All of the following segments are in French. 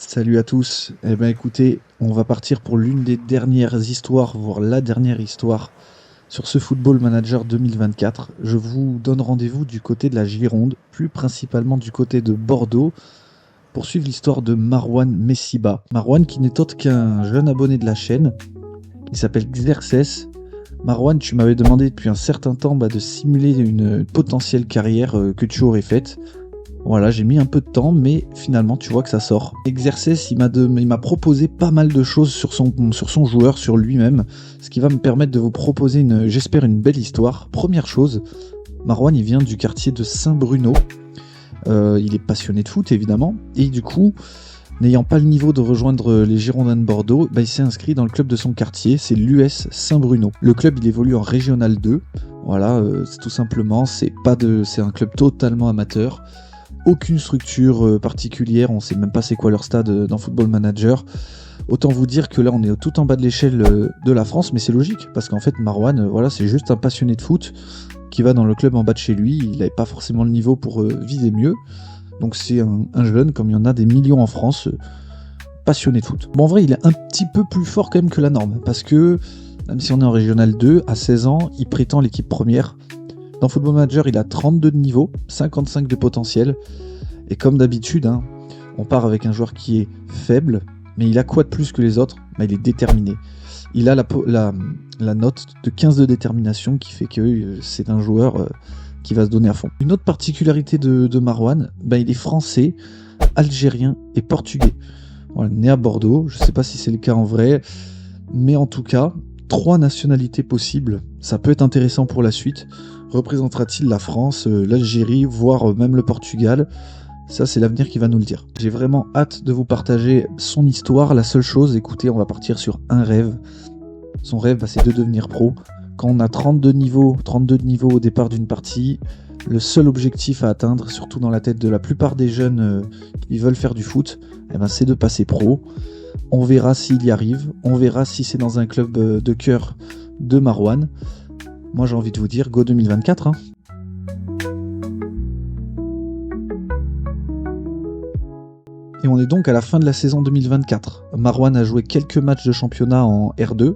Salut à tous. Eh ben écoutez, on va partir pour l'une des dernières histoires, voire la dernière histoire sur ce Football Manager 2024. Je vous donne rendez-vous du côté de la Gironde, plus principalement du côté de Bordeaux, pour suivre l'histoire de Marwan Messiba. Marwan qui n'est autre qu'un jeune abonné de la chaîne. Il s'appelle Xerxes. Marwan, tu m'avais demandé depuis un certain temps de simuler une potentielle carrière que tu aurais faite. Voilà, j'ai mis un peu de temps, mais finalement, tu vois que ça sort. Exercice, il m'a proposé pas mal de choses sur son joueur, sur lui-même, ce qui va me permettre de vous proposer, j'espère, une belle histoire. Première chose, Marwan, il vient du quartier de Saint-Bruno. Il est passionné de foot, évidemment, et du coup, n'ayant pas le niveau de rejoindre les Girondins de Bordeaux, il s'est inscrit dans le club de son quartier, c'est l'US Saint-Bruno. Le club, il évolue en Régional 2. Voilà, c'est tout simplement, c'est un club totalement amateur. Aucune structure particulière, on sait même pas c'est quoi leur stade dans Football Manager. Autant vous dire que là on est tout en bas de l'échelle de la France, mais c'est logique, parce qu'en fait Marwan, voilà, c'est juste un passionné de foot qui va dans le club en bas de chez lui, il n'avait pas forcément le niveau pour viser mieux. Donc c'est un jeune, comme il y en a des millions en France, passionné de foot. Bon, en vrai il est un petit peu plus fort quand même que la norme, parce que même si on est en Régional 2, à 16 ans, il prétend l'équipe première. Dans Football Manager, il a 32 de niveau, 55 de potentiel. Et comme d'habitude, on part avec un joueur qui est faible, mais il a quoi de plus que les autres ? Il est déterminé. Il a la note de 15 de détermination qui fait que c'est un joueur qui va se donner à fond. Une autre particularité de Marwan, il est français, algérien et portugais. Voilà, né à Bordeaux, je ne sais pas si c'est le cas en vrai, mais en tout cas, 3 nationalités possibles. Ça peut être intéressant pour la suite. Représentera-t-il la France, l'Algérie, voire même le Portugal ? Ça, c'est l'avenir qui va nous le dire. J'ai vraiment hâte de vous partager son histoire. La seule chose, écoutez, on va partir sur un rêve. Son rêve, c'est de devenir pro. Quand on a 32 de niveau au départ d'une partie, le seul objectif à atteindre, surtout dans la tête de la plupart des jeunes qui veulent faire du foot, c'est de passer pro. On verra s'il y arrive. On verra si c'est dans un club de cœur de Marwan. Moi j'ai envie de vous dire, go 2024 Et on est donc à la fin de la saison 2024. Marwan a joué quelques matchs de championnat en R2,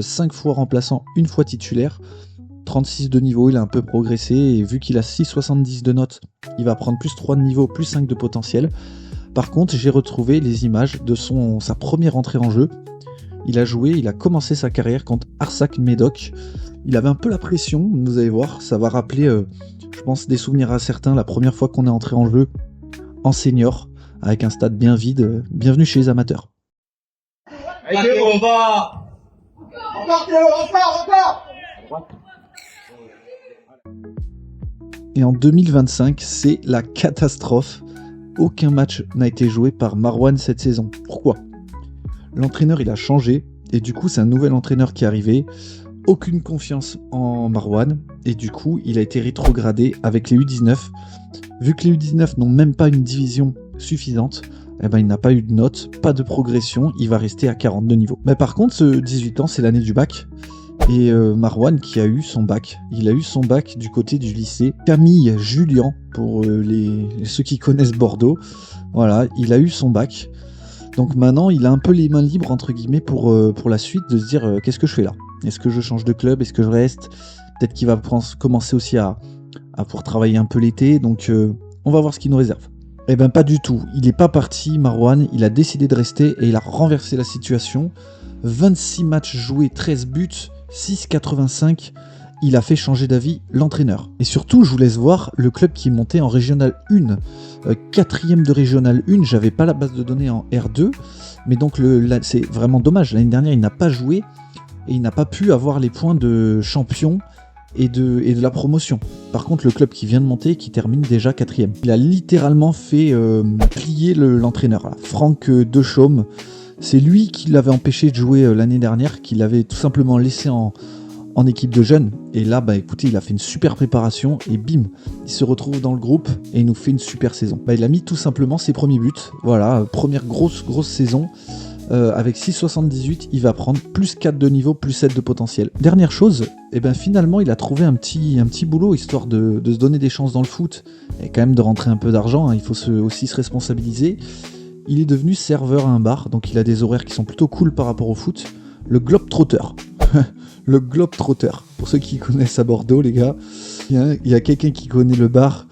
5 fois remplaçant, une fois titulaire, 36 de niveau, il a un peu progressé, et vu qu'il a 6,70 de notes, il va prendre plus 3 de niveau, plus 5 de potentiel. Par contre, j'ai retrouvé les images de sa première entrée en jeu. Il a commencé sa carrière contre Arsak Médoc. Il avait un peu la pression, vous allez voir, ça va rappeler, je pense, des souvenirs à certains, la première fois qu'on est entré en jeu en senior, avec un stade bien vide. Bienvenue chez les amateurs. Allez, on va. Et en 2025, c'est la catastrophe. Aucun match n'a été joué par Marwan cette saison. Pourquoi ? L'entraîneur, il a changé, et du coup, c'est un nouvel entraîneur qui est arrivé. Aucune confiance en Marwan, et du coup, il a été rétrogradé avec les U19. Vu que les U19 n'ont même pas une division suffisante, il n'a pas eu de notes, pas de progression, il va rester à 42 niveaux. Mais par contre, ce 18 ans, c'est l'année du bac, et Marwan qui a eu son bac. Il a eu son bac du côté du lycée Camille Julien, pour ceux qui connaissent Bordeaux. Voilà, il a eu son bac. Donc maintenant, il a un peu les mains libres, entre guillemets, pour la suite, de se dire qu'est-ce que je fais là ? Est-ce que je change de club ? Est-ce que je reste ? Peut-être qu'il va commencer aussi à pouvoir travailler un peu l'été, donc on va voir ce qu'il nous réserve. Eh ben pas du tout, il n'est pas parti Marwan, il a décidé de rester et il a renversé la situation. 26 matchs joués, 13 buts, 6,85, il a fait changer d'avis l'entraîneur. Et surtout, je vous laisse voir le club qui est monté en Régional 1, 4ème de Régional 1, j'avais pas la base de données en R2, mais donc c'est vraiment dommage, l'année dernière il n'a pas joué et il n'a pas pu avoir les points de champion et de la promotion. Par contre, le club qui vient de monter, qui termine déjà 4ème. Il a littéralement fait plier l'entraîneur, là. Franck Dechaume. C'est lui qui l'avait empêché de jouer l'année dernière, qui l'avait tout simplement laissé en équipe de jeunes. Et là, écoutez, il a fait une super préparation et bim, il se retrouve dans le groupe et il nous fait une super saison. Il a mis tout simplement ses premiers buts. Voilà, première grosse saison. Avec 6,78, il va prendre plus 4 de niveau, plus 7 de potentiel. Dernière chose, finalement, il a trouvé un petit boulot, histoire de se donner des chances dans le foot, et quand même de rentrer un peu d'argent, il faut aussi se responsabiliser. il est devenu serveur à un bar, donc il a des horaires qui sont plutôt cool par rapport au foot. Le Globetrotter. Le Globetrotter. Pour ceux qui connaissent à Bordeaux, les gars, il y a quelqu'un qui connaît le bar.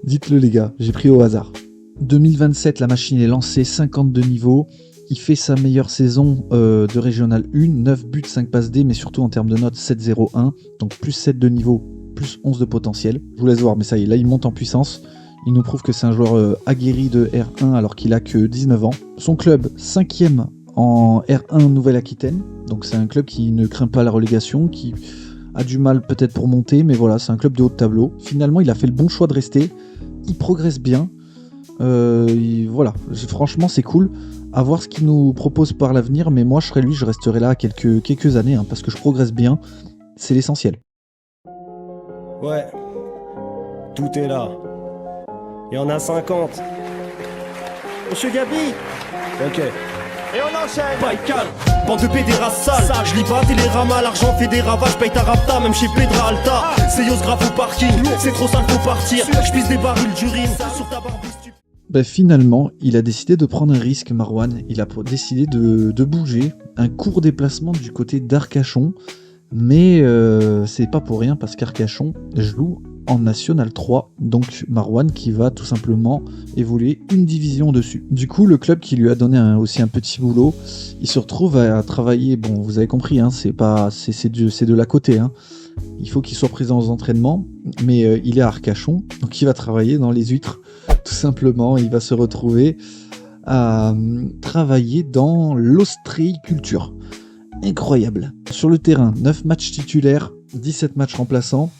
Dites-le, les gars, j'ai pris au hasard. 2027, la machine est lancée, 52 niveaux. Il fait sa meilleure saison de Régional 1, 9 buts, 5 passes D, mais surtout en termes de notes 7-0-1, donc plus 7 de niveau, plus 11 de potentiel. Je vous laisse voir, mais ça y est, là il monte en puissance. Il nous prouve que c'est un joueur aguerri de R1 alors qu'il a que 19 ans. Son club, 5e en R1 Nouvelle-Aquitaine, donc c'est un club qui ne craint pas la relégation, qui a du mal peut-être pour monter, mais voilà, c'est un club de haut de tableau. Finalement, il a fait le bon choix de rester, il progresse bien. Voilà, franchement c'est cool. À voir ce qu'il nous propose par l'avenir, mais moi je serais lui, je resterai là quelques années, parce que je progresse bien, c'est l'essentiel. Ouais, tout est là. Il y en a 50. Monsieur Gabi. Ok. Et on enchaîne. Baïkal, bande de pédéras sales. Je lis pas Télérama, l'argent fait des ravages. Paye ta rapta, même chez Pedra Alta. C'est Yos grave au parking, c'est trop sale, faut partir. Je pisse des barils d'urine sur ta barbe. Finalement, il a décidé de prendre un risque, Marouane. Il a décidé de bouger. Un court déplacement du côté d'Arcachon. Mais c'est pas pour rien parce qu'Arcachon joue en National 3. Donc Marouane qui va tout simplement évoluer une division dessus. Du coup, le club qui lui a donné aussi un petit boulot, il se retrouve à travailler. Bon, vous avez compris, c'est de la côté. Il faut qu'il soit présent aux entraînements. Mais il est à Arcachon. Donc il va travailler dans les huîtres. Tout simplement, il va se retrouver à travailler dans l'ostréiculture. Incroyable. Sur le terrain, 9 matchs titulaires, 17 matchs remplaçants,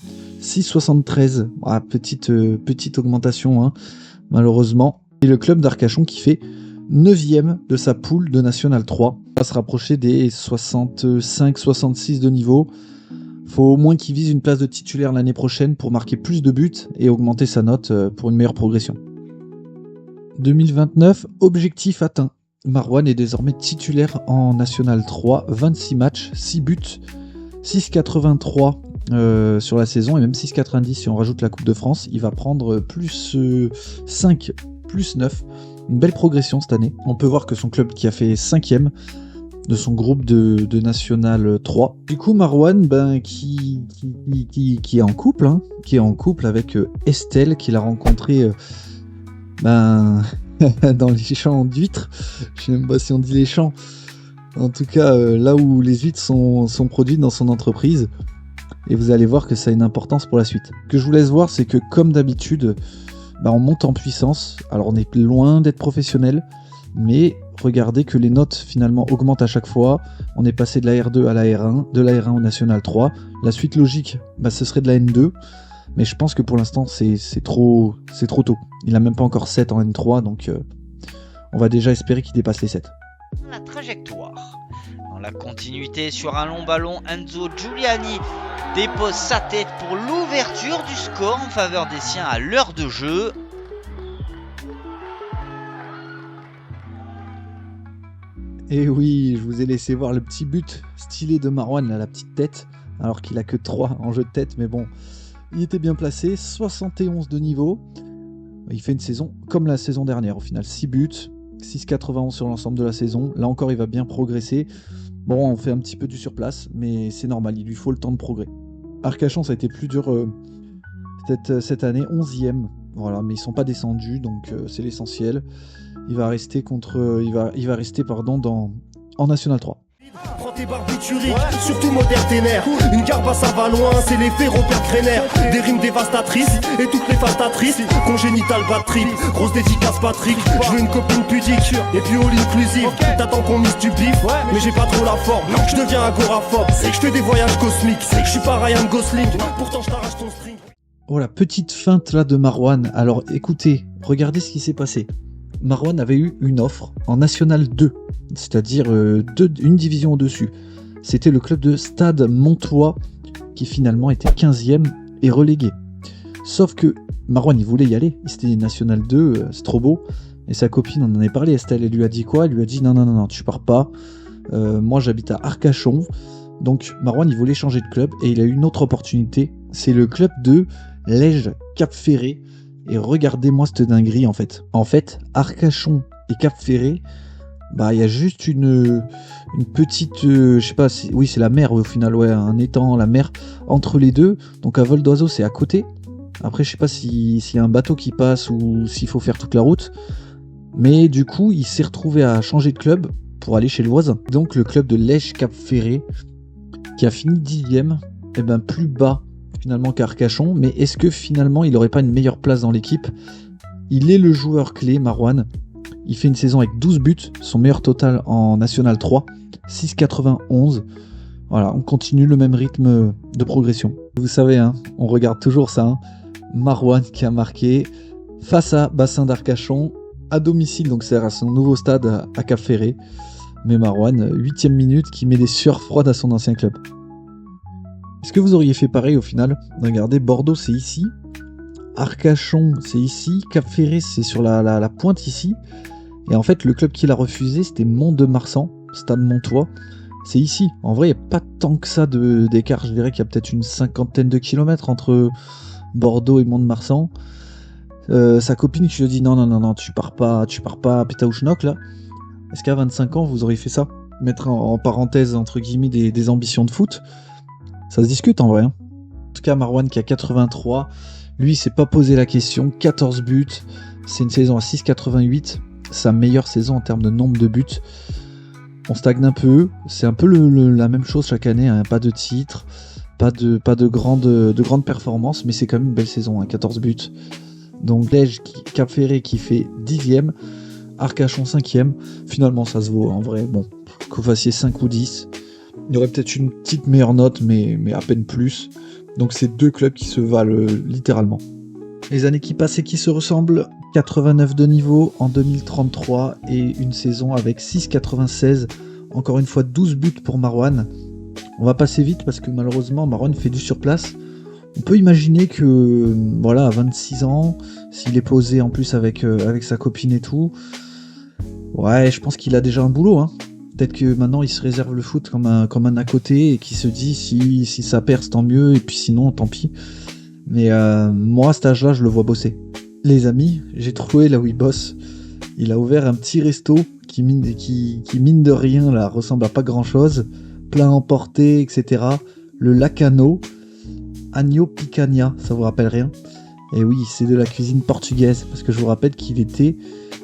6,73. Petite augmentation, malheureusement. Et le club d'Arcachon qui fait 9e de sa poule de National 3. Il va se rapprocher des 65-66 de niveau. Faut au moins qu'il vise une place de titulaire l'année prochaine pour marquer plus de buts et augmenter sa note pour une meilleure progression. 2029, objectif atteint. Marouane est désormais titulaire en National 3, 26 matchs, 6 buts, 6,83 sur la saison et même 6,90 si on rajoute la Coupe de France. Il va prendre plus 5, plus 9. Une belle progression cette année. On peut voir que son club qui a fait 5e de son groupe de National 3. Du coup, Marouane, qui est en couple, qui est en couple avec Estelle, qu'il a rencontré dans les champs d'huîtres. Je sais même pas si on dit les champs. En tout cas, là où les huîtres sont produites dans son entreprise. Et vous allez voir que ça a une importance pour la suite. Ce que je vous laisse voir, c'est que comme d'habitude, on monte en puissance. Alors on est loin d'être professionnel, mais regardez que les notes finalement augmentent à chaque fois. On est passé de la R2 à la R1, de la R1 au National 3. La suite logique, ce serait de la N2. Mais je pense que pour l'instant, c'est trop tôt. Il n'a même pas encore 7 en N3, donc on va déjà espérer qu'il dépasse les 7. La trajectoire. Dans la continuité sur un long ballon, Enzo Giuliani dépose sa tête pour l'ouverture du score en faveur des siens à l'heure de jeu. Et oui, je vous ai laissé voir le petit but stylé de Marouane, la petite tête, alors qu'il a que 3 en jeu de tête, mais bon, il était bien placé, 71 de niveau. Il fait une saison comme la saison dernière, au final 6 buts, 6,91 sur l'ensemble de la saison. Là encore, il va bien progresser. Bon, on fait un petit peu du surplace, mais c'est normal, il lui faut le temps de progrès. Arcachon, ça a été plus dur cette année, 11e. Voilà, mais ils sont pas descendus, donc c'est l'essentiel. Il va rester en National 3. Prends tes barbituriques, surtout moderne ténère. Une garba ça va loin, c'est l'effet Robert Krener. Des rimes dévastatrices et toutes les fastatrices. Congénital bad trip, grosse dédicace Patrick. Je veux une copine pudique et puis all inclusive. T'attends qu'on mise du bif, mais j'ai pas trop la forme. Je deviens agoraphobe, c'est que je fais des voyages cosmiques. C'est que je suis pas Ryan Gosling, pourtant je t'arrache ton string. Oh la petite feinte là de Marouane. Alors écoutez, regardez ce qui s'est passé. Marouane avait eu une offre en National 2, c'est-à-dire une division au-dessus. C'était le club de Stade Montois qui finalement était 15e et relégué. Sauf que Marouane il voulait y aller, c'était National 2, c'est trop beau. Et sa copine, on en avait parlé, Estelle, elle lui a dit quoi? Elle lui a dit non, tu pars pas. Moi j'habite à Arcachon. Donc Marouane il voulait changer de club et il a eu une autre opportunité. C'est le club de Lège Cap Ferré Et regardez-moi cette dinguerie en fait. En fait, Arcachon et Cap-Ferré, bah il y a juste une petite, je sais pas, oui c'est la mer au final, ouais, un étang, la mer entre les deux. Donc à vol d'oiseau c'est à côté. Après je sais pas s'il y a un bateau qui passe ou s'il faut faire toute la route. Mais du coup il s'est retrouvé à changer de club pour aller chez le voisin. Donc le club de Lège Cap-Ferré qui a fini 10ème, et ben plus bas finalement qu'Arcachon. Mais est-ce que finalement il aurait pas une meilleure place dans l'équipe? Il est le joueur clé, Marouane. Il fait une saison avec 12 buts, son meilleur total en National 3, 6,91. Voilà, on continue le même rythme de progression. Vous savez, hein, on regarde toujours ça. Hein. Marouane qui a marqué face à Bassin d'Arcachon, à domicile, donc c'est à son nouveau stade à Cap-Ferré. Mais Marouane, 8ème minute, qui met des sueurs froides à son ancien club. Est-ce que vous auriez fait pareil au final? Regardez, Bordeaux c'est ici, Arcachon c'est ici, Cap-Ferré c'est sur la pointe ici. Et en fait, le club qui l'a refusé, c'était Mont-de-Marsan, Stade Montois. C'est ici. En vrai, il n'y a pas tant que ça d'écart. Je dirais qu'il y a peut-être une 50aine de kilomètres entre Bordeaux et Mont-de-Marsan. Sa copine qui lui dit non, tu pars pas à Pétaouchnok là. Est-ce qu'à 25 ans, vous auriez fait ça? Mettre en parenthèse, entre guillemets, des ambitions de foot? Ça se discute en vrai. Hein. En tout cas, Marouane qui a 83, lui, il s'est pas posé la question. 14 buts. C'est une saison à 6,88. Sa meilleure saison en termes de nombre de buts. On stagne un peu, c'est un peu la même chose chaque année, hein. Pas de titre, pas de grandes performances, mais c'est quand même une belle saison, hein. 14 buts. Donc Lège, Cap-Ferré qui fait 10ème, Arcachon 5ème, finalement ça se vaut en vrai, bon, que vous fassiez 5 ou 10, il y aurait peut-être une petite meilleure note, mais à peine plus. Donc c'est deux clubs qui se valent littéralement. Les années qui passent et qui se ressemblent, 89 de niveau en 2033 et une saison avec 6,96. Encore une fois 12 buts pour Marouane. On va passer vite parce que malheureusement Marouane fait du surplace. On peut imaginer que voilà, à 26 ans, s'il est posé en plus avec sa copine et tout, ouais, je pense qu'il a déjà un boulot. Hein. Peut-être que maintenant il se réserve le foot comme un à côté et qu'il se dit si ça perce tant mieux et puis sinon tant pis. Mais moi à cet âge-là je le vois bosser. Les amis, j'ai trouvé là où il bosse. Il a ouvert un petit resto qui mine de rien là, ressemble à pas grand chose. Plein emporté, etc. Le Lacano, Agno Picanha, ça vous rappelle rien? Et oui, c'est de la cuisine portugaise, parce que je vous rappelle qu'il était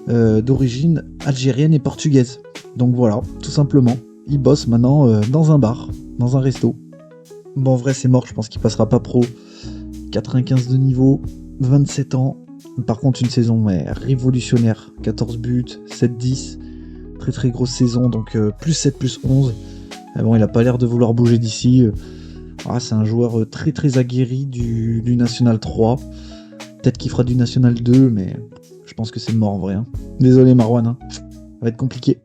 d'origine algérienne et portugaise. Donc voilà, tout simplement. Il bosse maintenant dans un bar, dans un resto. Bon, en vrai, c'est mort, je pense qu'il passera pas pro. 95 de niveau, 27 ans. Par contre, une saison révolutionnaire. 14 buts, 7-10. Très très grosse saison, donc plus 7, plus 11. Mais bon, il a pas l'air de vouloir bouger d'ici. C'est un joueur très très aguerri du National 3. Peut-être qu'il fera du National 2, mais je pense que c'est mort en vrai. Hein. Désolé Marouane, hein. Ça va être compliqué.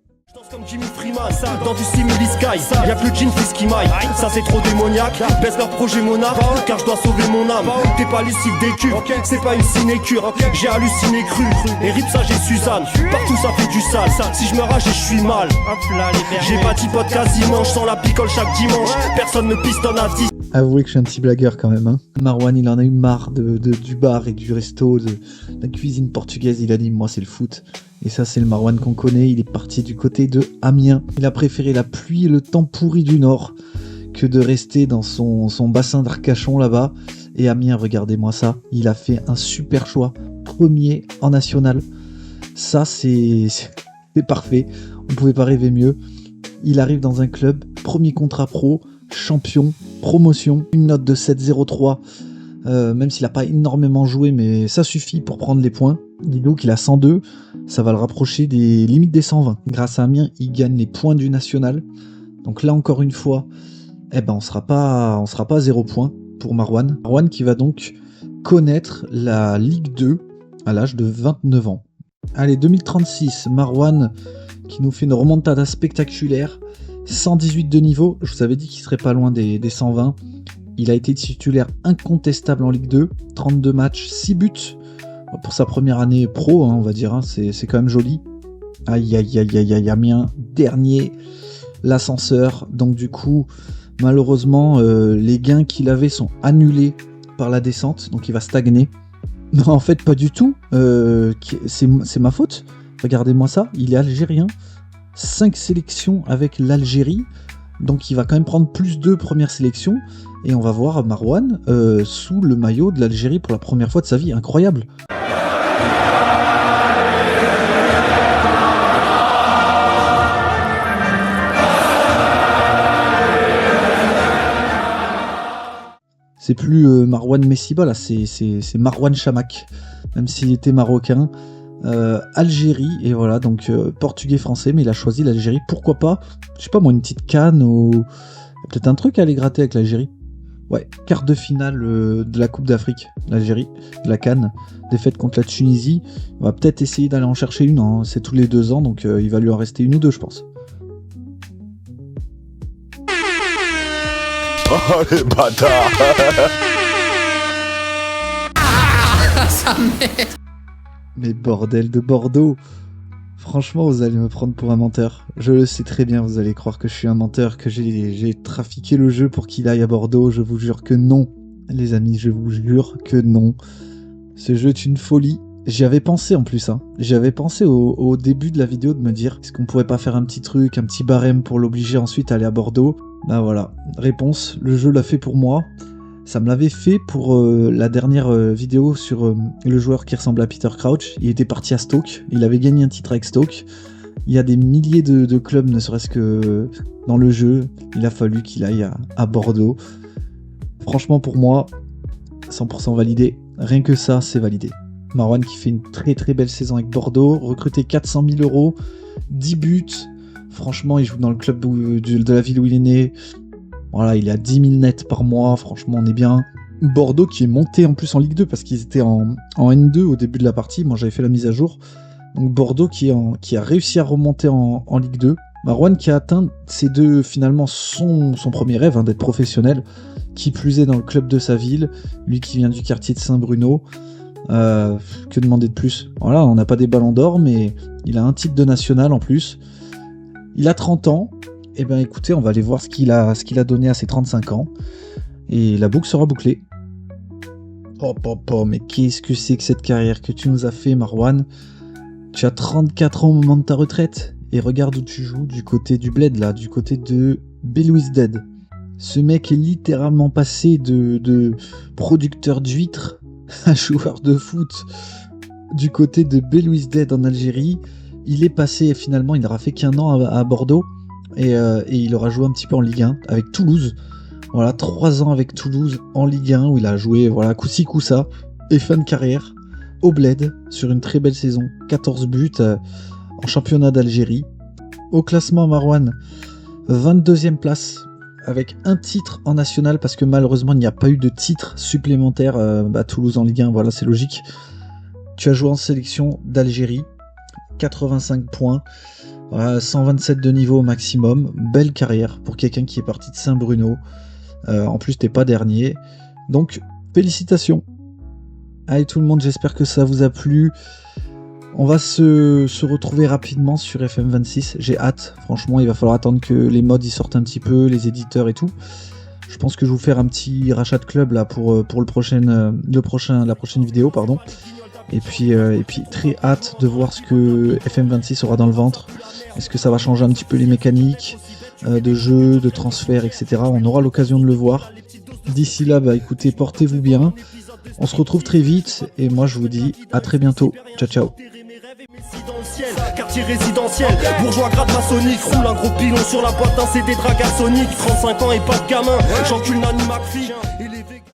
Comme Jimmy Freeman, dans du simili sky, y'a que le jean fils qui maille, ça c'est trop démoniaque, baisse leur projet monarque, car je dois sauver mon âme, t'es pas lucide des cubes, c'est pas une sinécure, j'ai halluciné cru, et rip ça j'ai Suzanne, partout ça fait du sale, si je me rage et je suis mal, j'ai pas de pote quasiment, je sens la picole chaque dimanche, personne ne pistonne à 10. Avouez que je suis un petit blagueur quand même. Hein. Marouane, il en a eu marre du bar et du resto, de la cuisine portugaise. Il a dit, moi c'est le foot. Et ça, c'est le Marouane qu'on connaît. Il est parti du côté de Amiens. Il a préféré la pluie et le temps pourri du Nord que de rester dans son bassin d'Arcachon là-bas. Et Amiens, regardez-moi ça. Il a fait un super choix. Premier en national. Ça, c'est parfait. On ne pouvait pas rêver mieux. Il arrive dans un club, premier contrat pro, champion, promotion, une note de 7,03, même s'il n'a pas énormément joué, mais ça suffit pour prendre les points. Dis-nous qu'il a 102, ça va le rapprocher des limites des 120. Grâce à Amiens, il gagne les points du national. Donc là encore une fois, on sera pas à 0 points pour Marouane. Marouane qui va donc connaître la Ligue 2 à l'âge de 29 ans. Allez, 2036, Marouane qui nous fait une remontada spectaculaire. 118 de niveau, je vous avais dit qu'il serait pas loin des 120. Il a été titulaire incontestable en Ligue 2, 32 matchs, 6 buts. Pour sa première année pro, hein, on va dire, hein, c'est quand même joli. Aïe, Amiens, dernier, l'ascenseur. Donc du coup, malheureusement, les gains qu'il avait sont annulés par la descente, donc il va stagner. Non, en fait, pas du tout. C'est ma faute. Regardez-moi ça, il est algérien. 5 sélections avec l'Algérie. Donc il va quand même prendre plus 2 premières sélections. Et on va voir Marouane sous le maillot de l'Algérie pour la première fois de sa vie. Incroyable. C'est plus Marouane Messiba, là, c'est Marouane Chamakh, même s'il était marocain. Algérie, et voilà, donc portugais-français, mais il a choisi l'Algérie. Pourquoi pas, je sais pas moi, une petite CAN ou peut-être un truc à aller gratter avec l'Algérie. Ouais, quart de finale de la Coupe d'Afrique, l'Algérie, de la CAN, défaite contre la Tunisie. On va peut-être essayer d'aller en chercher une, hein. C'est tous les 2 ans, donc il va lui en rester une ou 2, je pense. Oh les bâtards. Mais bordel de Bordeaux. Franchement, vous allez me prendre pour un menteur. Je le sais très bien, vous allez croire que je suis un menteur, que j'ai trafiqué le jeu pour qu'il aille à Bordeaux. Je vous jure que non, les amis, je vous jure que non. Ce jeu est une folie. J'y avais pensé en plus, hein. J'y avais pensé au début de la vidéo de me dire, est-ce qu'on pourrait pas faire un petit truc, un petit barème pour l'obliger ensuite à aller à Bordeaux? Ben voilà, réponse, le jeu l'a fait pour moi. Ça me l'avait fait pour la dernière vidéo sur le joueur qui ressemble à Peter Crouch. Il était parti à Stoke, il avait gagné un titre avec Stoke. Il y a des milliers de clubs, ne serait-ce que dans le jeu. Il a fallu qu'il aille à Bordeaux. Franchement, pour moi, 100% validé. Rien que ça, c'est validé. Marouane qui fait une très très belle saison avec Bordeaux. Recruté 400 000 €, 10 buts. Franchement, il joue dans le club de la ville où il est né. Voilà, il est à 10 000 nets par mois. Franchement, on est bien. Bordeaux qui est monté en plus en Ligue 2 parce qu'ils étaient en N2 au début de la partie. Moi, j'avais fait la mise à jour. Donc Bordeaux qui a réussi à remonter en Ligue 2. Marouane qui a atteint finalement son premier rêve, hein, d'être professionnel. Qui plus est dans le club de sa ville. Lui qui vient du quartier de Saint-Bruno. Que demander de plus? Voilà, on n'a pas des ballons d'or, mais il a un titre de national en plus. Il a 30 ans, et ben écoutez, on va aller voir ce qu'il a donné à ses 35 ans, et la boucle sera bouclée. Oh, mais qu'est-ce que c'est que cette carrière que tu nous as fait, Marouane? Tu as 34 ans au moment de ta retraite, et regarde où tu joues, du côté du Bled, là, du côté de Belouizdad. Ce mec est littéralement passé de producteur d'huîtres à joueur de foot du côté de Belouizdad en Algérie. Il est passé, finalement, il n'aura fait qu'un an à Bordeaux, et il aura joué un petit peu en Ligue 1 avec Toulouse. Voilà, 3 ans avec Toulouse en Ligue 1 où il a joué, voilà, coup-ci coup-ça, et fin de carrière au Bled sur une très belle saison. 14 buts en championnat d'Algérie. Au classement, Marouane, 22e place avec un titre en national parce que malheureusement il n'y a pas eu de titre supplémentaire à Toulouse en Ligue 1, voilà, c'est logique. Tu as joué en sélection d'Algérie, 85 points, 127 de niveau au maximum, belle carrière pour quelqu'un qui est parti de Saint-Bruno. En plus t'es pas dernier, donc félicitations. Allez tout le monde, j'espère que ça vous a plu. On va se retrouver rapidement sur FM26, j'ai hâte, franchement il va falloir attendre que les mods y sortent un petit peu, les éditeurs et tout. Je pense que je vais vous faire un petit rachat de club là pour la prochaine vidéo, pardon. Et puis très hâte de voir ce que FM26 aura dans le ventre. Est-ce que ça va changer un petit peu les mécaniques de jeu, de transfert, etc. On aura l'occasion de le voir. D'ici là, bah écoutez, portez-vous bien. On se retrouve très vite et moi je vous dis à très bientôt. Ciao ciao. Quartier résidentiel, bourgeois grade maçonnique, roule un gros pilon sur la boîte d'un CD Dragasonic. 35 ans et pas de gamin, j'encule Nani McPhee.